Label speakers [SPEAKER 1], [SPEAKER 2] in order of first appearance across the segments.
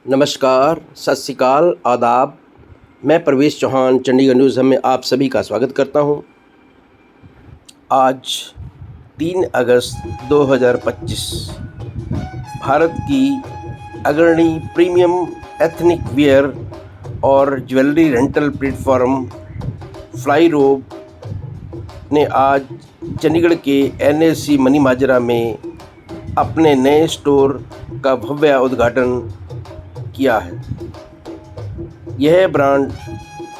[SPEAKER 1] नमस्कार, सत श्री अकाल, आदाब। मैं प्रवेश चौहान चंडीगढ़ न्यूज़ में आप सभी का स्वागत करता हूं। आज 3 अगस्त 2025 भारत की अग्रणी प्रीमियम एथनिक वियर और ज्वेलरी रेंटल प्लेटफॉर्म फ्लाईरोब ने आज चंडीगढ़ के NAC मनी माजरा में अपने नए स्टोर का भव्य उद्घाटन किया है। यह ब्रांड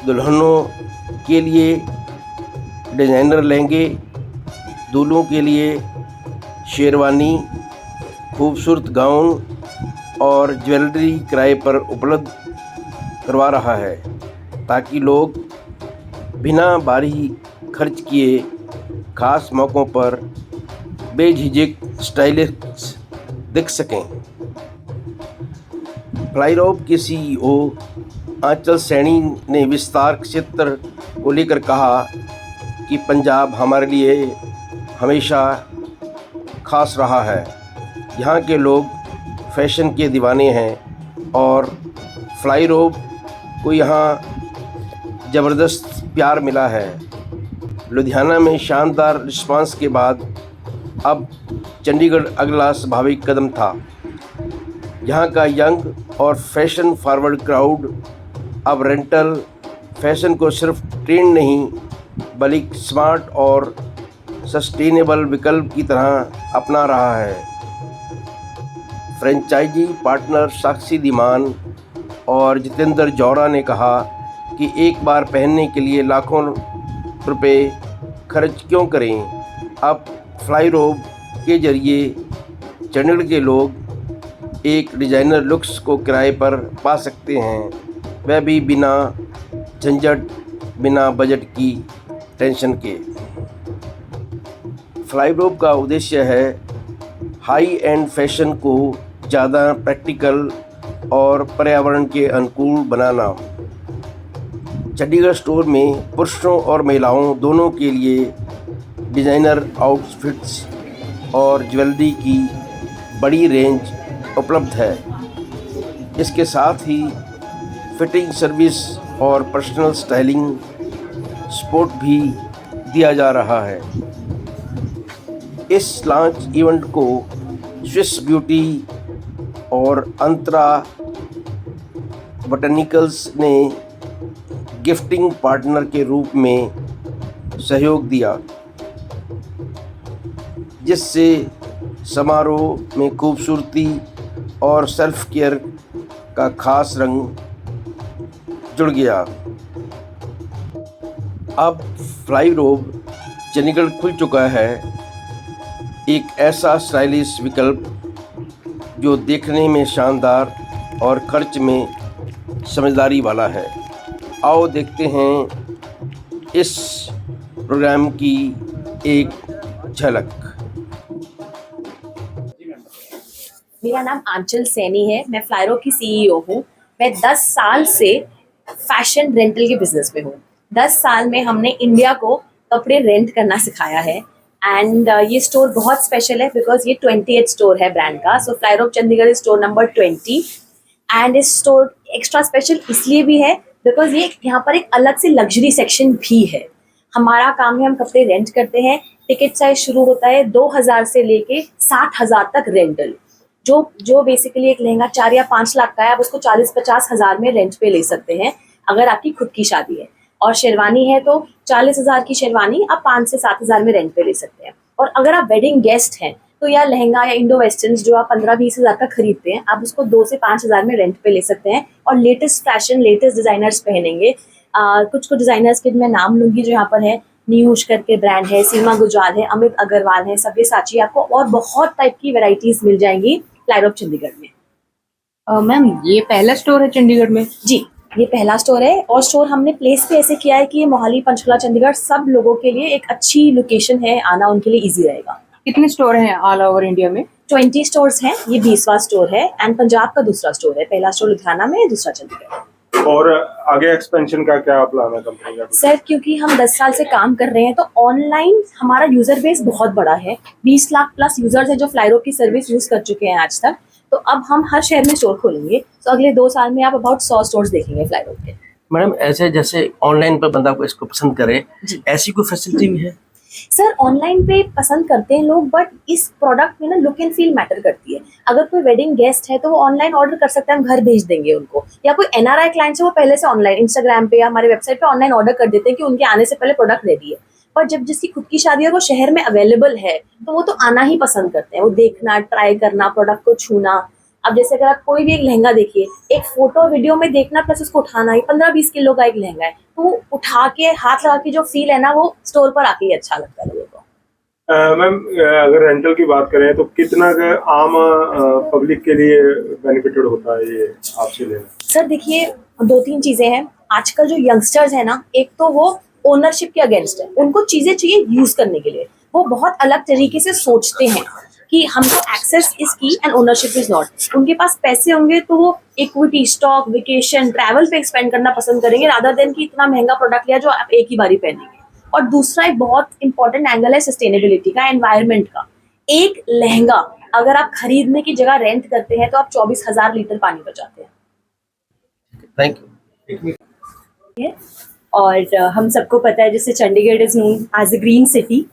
[SPEAKER 1] दुल्हनों के लिए डिज़ाइनर लहंगे, दूल्हों के लिए शेरवानी, खूबसूरत गाउन और ज्वेलरी किराए पर उपलब्ध करवा रहा है, ताकि लोग बिना भारी खर्च किए खास मौक़ों पर बेझिझक स्टाइलिश दिख सकें। फ्लाईरोब के CEO आंचल सैनी ने विस्तार क्षेत्र को लेकर कहा कि पंजाब हमारे लिए हमेशा खास रहा है। यहाँ के लोग फैशन के दीवाने हैं और फ्लाईरोब को यहाँ ज़बरदस्त प्यार मिला है। लुधियाना में शानदार रिस्पांस के बाद अब चंडीगढ़ अगला स्वाभाविक कदम था। यहाँ का यंग और फैशन फॉरवर्ड क्राउड अब रेंटल फैशन को सिर्फ ट्रेंड नहीं बल्कि स्मार्ट और सस्टेनेबल विकल्प की तरह अपना रहा है। फ्रेंचाइजी पार्टनर साक्षी धीमान और जितेंद्र जौहरा ने कहा कि एक बार पहनने के लिए लाखों रुपए खर्च क्यों करें। अब फ्लाईरोब के जरिए चंडीगढ़ के लोग एक डिज़ाइनर लुक्स को किराए पर पा सकते हैं, वह भी बिना झंझट, बिना बजट की टेंशन के। फ्लाईरोब का उद्देश्य है हाई एंड फैशन को ज़्यादा प्रैक्टिकल और पर्यावरण के अनुकूल बनाना। चंडीगढ़ स्टोर में पुरुषों और महिलाओं दोनों के लिए डिज़ाइनर आउटफिट्स और ज्वेलरी की बड़ी रेंज उपलब्ध है। इसके साथ ही फिटिंग सर्विस और पर्सनल स्टाइलिंग सपोर्ट भी दिया जा रहा है। इस लॉन्च इवेंट को स्विस ब्यूटी और अंतरा बोटैनिकल्स ने गिफ्टिंग पार्टनर के रूप में सहयोग दिया, जिससे समारोह में खूबसूरती और सेल्फ केयर का खास रंग जुड़ गया। अब फ्लाईरोब चंडीगढ़ खुल चुका है, एक ऐसा स्टाइलिश विकल्प जो देखने में शानदार और खर्च में समझदारी वाला है। आओ देखते हैं इस प्रोग्राम की एक झलक।
[SPEAKER 2] मेरा नाम आंचल सैनी है। मैं फ्लाईरोब की CEO हूँ। मैं 10 साल से फैशन रेंटल के बिजनेस में हूँ। 10 साल में हमने इंडिया को कपड़े रेंट करना सिखाया है। एंड ये स्टोर बहुत स्पेशल है बिकॉज ये 28th स्टोर है ब्रांड का। सो फ्लाईरोब चंडीगढ़ स्टोर नंबर 20। एंड इस स्टोर एक्स्ट्रा स्पेशल इसलिए भी है बिकॉज ये यहाँ पर एक अलग से लग्जरी सेक्शन भी है। हमारा काम है, हम कपड़े रेंट करते हैं। टिकट साइज शुरू होता है 2000 से लेके 60,000 तक रेंटल। जो बेसिकली एक लहंगा 4 या 5 लाख का है, आप उसको 40-50 हज़ार में रेंट पे ले सकते हैं अगर आपकी खुद की शादी है। और शेरवानी है तो 40,000 की शेरवानी आप 5 से 7 हज़ार में रेंट पे ले सकते हैं। और अगर आप वेडिंग गेस्ट हैं तो या लहंगा या इंडो वेस्टर्न जो आप 15-20 हज़ार का खरीदते हैं, आप उसको 2 से 5 हज़ार में रेंट पे ले सकते हैं। और लेटेस्ट फैशन, लेटेस्ट डिज़ाइनर्स पहनेंगे। कुछ डिज़ाइनर्स के मैं नाम लूँगी जो यहाँ पर है। न्यूश करके ब्रांड है, सीमा गुजराल है, अमित अग्रवाल है, सब्यसाची, आपको और बहुत टाइप की वैरायटीज मिल जाएंगी फ्लाईरोब चंडीगढ़ में।
[SPEAKER 3] मैम, ये पहला स्टोर है चंडीगढ़ में?
[SPEAKER 2] जी, ये पहला स्टोर है। और स्टोर हमने प्लेस पे ऐसे किया है कि ये मोहाली, पंचकुला, चंडीगढ़ सब लोगों के लिए एक अच्छी लोकेशन है, आना उनके लिए इजी रहेगा।
[SPEAKER 3] कितने स्टोर हैं ऑल ओवर इंडिया में?
[SPEAKER 2] 20 स्टोर्स हैं। ये 20वां स्टोर है एंड पंजाब का दूसरा स्टोर है। पहला स्टोर लुधियाना में, दूसरा चंडीगढ़।
[SPEAKER 4] और आगे एक्सपेंशन का क्या प्लान है कंपनी का?
[SPEAKER 2] सर, क्योंकि हम 10 साल से काम कर रहे हैं तो ऑनलाइन हमारा यूजर बेस बहुत बड़ा है। 20 लाख प्लस यूजर्स है जो फ्लाईरोब की सर्विस यूज कर चुके हैं आज तक। तो अब हम हर शहर में स्टोर खोलेंगे, तो अगले 2 साल में आप अबाउट 100 स्टोर्स देखेंगे फ्लाईरोड के।
[SPEAKER 1] मैडम ऐसे जैसे ऑनलाइन पर बंदा को इसको पसंद करे,
[SPEAKER 2] जी।
[SPEAKER 1] ऐसी कोई फैसिलिटी भी है?
[SPEAKER 2] सर ऑनलाइन पे पसंद करते हैं लोग, बट इस प्रोडक्ट में ना लुक एंड फील मैटर करती है। अगर कोई वेडिंग गेस्ट है तो वो ऑनलाइन ऑर्डर कर सकता है, हम घर भेज देंगे उनको, या कोई एनआरआई क्लाइंट है वो पहले से ऑनलाइन इंस्टाग्राम पे या हमारे वेबसाइट पे ऑनलाइन ऑर्डर कर देते हैं कि उनके आने से पहले प्रोडक्ट रेडी है। पर जब जिसकी खुद की शादी है वो शहर में अवेलेबल है तो वो तो आना ही पसंद करते हैं, वो देखना, ट्राई करना, प्रोडक्ट को छूना। अब जैसे अगर आप कोई भी एक लहंगा देखिए, एक फोटो वीडियो में देखना प्लस उसको उठाना, ही 15-20 किलो का एक लहंगा है, तो वो उठा के हाथ लगा के जो फील है ना वो स्टोर पर आके ही अच्छा लगता है लोगों को।
[SPEAKER 4] मैम अगर रेंटल की बात करें तो कितना का आम पब्लिक के लिए बेनिफिटेड होता है ये आपसे लेना?
[SPEAKER 2] सर देखिए 2-3 चीजें हैं। आजकल जो यंगस्टर्स है ना, एक तो वो ओनरशिप के अगेंस्ट है, उनको चीजें चाहिए यूज करने के लिए, वो बहुत अलग तरीके से सोचते हैं कि हमको एक्सेस इज की एंड ओनरशिप इज नॉट। उनके पास पैसे होंगे तो वो इक्विटी, स्टॉक, वेकेशन, ट्रैवल पे एक्सपेंड करना पसंद करेंगे रादर देन कि इतना महंगा प्रोडक्ट लिया जो आप एक ही बारी पहनेंगे। और दूसरा एक बहुत इंपॉर्टेंट एंगल है सस्टेनेबिलिटी का, एनवायरनमेंट का। एक लहंगा अगर आप खरीदने की जगह रेंट करते हैं तो आप 24,000 लीटर पानी बचाते हैं।
[SPEAKER 1] Thank you.
[SPEAKER 5] है। और हम सबको पता है जैसे Chandigarh is known as a green city,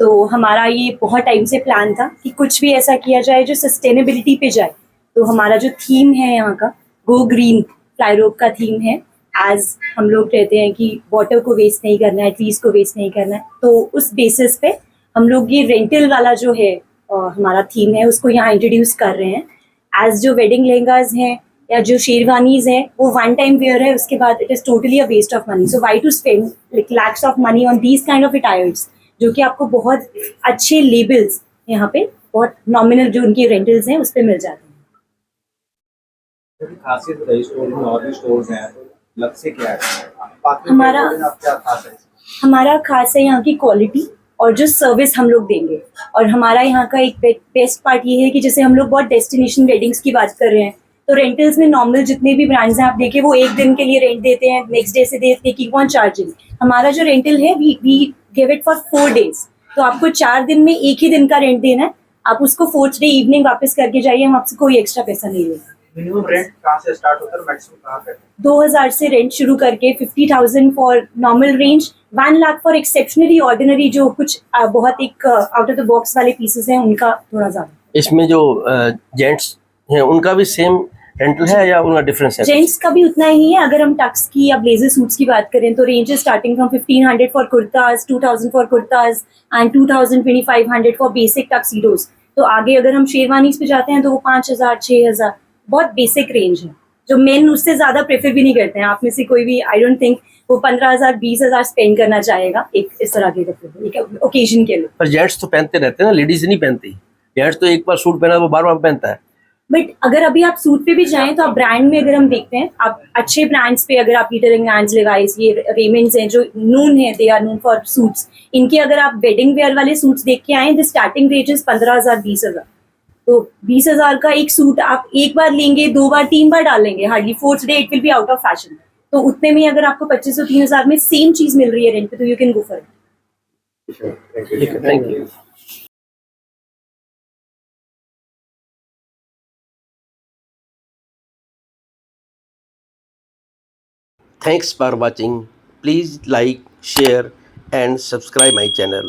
[SPEAKER 5] तो हमारा ये बहुत टाइम से प्लान था कि कुछ भी ऐसा किया जाए जो सस्टेनेबिलिटी पे जाए। तो हमारा जो थीम है यहाँ का, गो ग्रीन फ्लाईरोड का थीम है। एज हम लोग कहते हैं कि वाटर को वेस्ट नहीं करना है, ट्रीज को वेस्ट नहीं करना है, तो उस बेसिस पे हम लोग ये रेंटल वाला जो है हमारा थीम है उसको यहाँ इंट्रोड्यूस कर रहे हैं। एज जो वेडिंग लहंगाज हैं या जो शेरवानीज हैं वो वन टाइम वेयर है, उसके बाद it is totally a waste of money. So why to spend like lakhs of money on these kind of attires, जो कि आपको बहुत अच्छे लेबल्स यहाँ पे बहुत नॉमिनल जो उनके रेंटल्स हैं उस पर मिल जाते हैं।
[SPEAKER 6] खासियत रही स्टोर में और भी स्टोर्स हैं, लग से क्या है बाकी
[SPEAKER 5] हमारा
[SPEAKER 6] आप क्या खास है?
[SPEAKER 5] हमारा खास है यहाँ की क्वालिटी और जो सर्विस हम लोग देंगे। और हमारा यहाँ का एक बेस्ट पार्ट ये है कि जैसे हम लोग बहुत डेस्टिनेशन वेडिंग्स की बात कर रहे हैं, तो रेंटल्स में नॉर्मल जितने भी ब्रांड्स हैं आप देखिए वो एक दिन के लिए रेंट देते हैं, नेक्स्ट डे से दे कीप ऑन चार्जिंग। हमारा जो रेंटल है we give it for 4 days, तो आपको 4 दिन में एक ही दिन का रेंट देना है, आप उसको 4th डे इवनिंग वापस करके जाइए, हम आपसे कोई एक्स्ट्रा पैसा नहीं लेंगे।
[SPEAKER 6] मिनिमम रेंट कहाँ से स्टार्ट होता है, मैक्सिमम कहाँ पे?
[SPEAKER 5] 2000 से रेंट शुरू करके 50,000 for normal range, 1 lakh for exceptionally ordinary जो कुछ बहुत एक आउट ऑफ द बॉक्स वाले पीसेस हैं उनका थोड़ा ज़्यादा।
[SPEAKER 1] इसमें जो जेंट्स हैं उनका भी सेम रेंटल है या उनका डिफरेंस है?
[SPEAKER 5] जेंट्स का भी उतना ही है। अगर हम टक्स की या ब्लेजर सूट्स की बात करें तो range starting from 1500 for kurtas, 2000 for kurtas and 2000-2500 for basic tuxedos. तो आगे अगर हम शेरवानीज पे जाते हैं तो वो 5000, 6000 बहुत बेसिक रेंज है, जो मेन उससे ज़्यादा प्रेफर भी नहीं करते हैं। आप में से कोई भी आई डोंट थिंक वो 15,000, 20,000 स्पेंड करना चाहेगा एक इस तरह के कपड़े एक ओकेजन के लिए।
[SPEAKER 1] पर जेंट्स तो पहनते रहते हैं ना, लेडीज नहीं पहनती। जेंट्स तो एक बार सूट पहना वो बार बार पहनता है।
[SPEAKER 5] बट अगर अभी आप सूट पे भी जाएं तो आप ब्रांड में अगर हम देखते हैं, आप अच्छे ब्रांड्स पे अगर आप पीटर एंड गैंड्स, लेवाइस, ये रेमंड्स हैं जो नून है, they are known for suits, इनके अगर आप वेडिंग वेयर वाले सूट्स देख के आए द स्टार्टिंग रेंज इज 15,000, 20,000। तो 20,000 का एक सूट आप एक बार लेंगे, 2 बार, 3 बार डालेंगे, hardly 4th day it will be out of fashion. तो उतने में अगर आपको 2500, 3,000 में सेम चीज मिल रही है रेंट पे, तो you can go for it.
[SPEAKER 1] Thank you. Thanks for watching. Please like, share and subscribe my channel.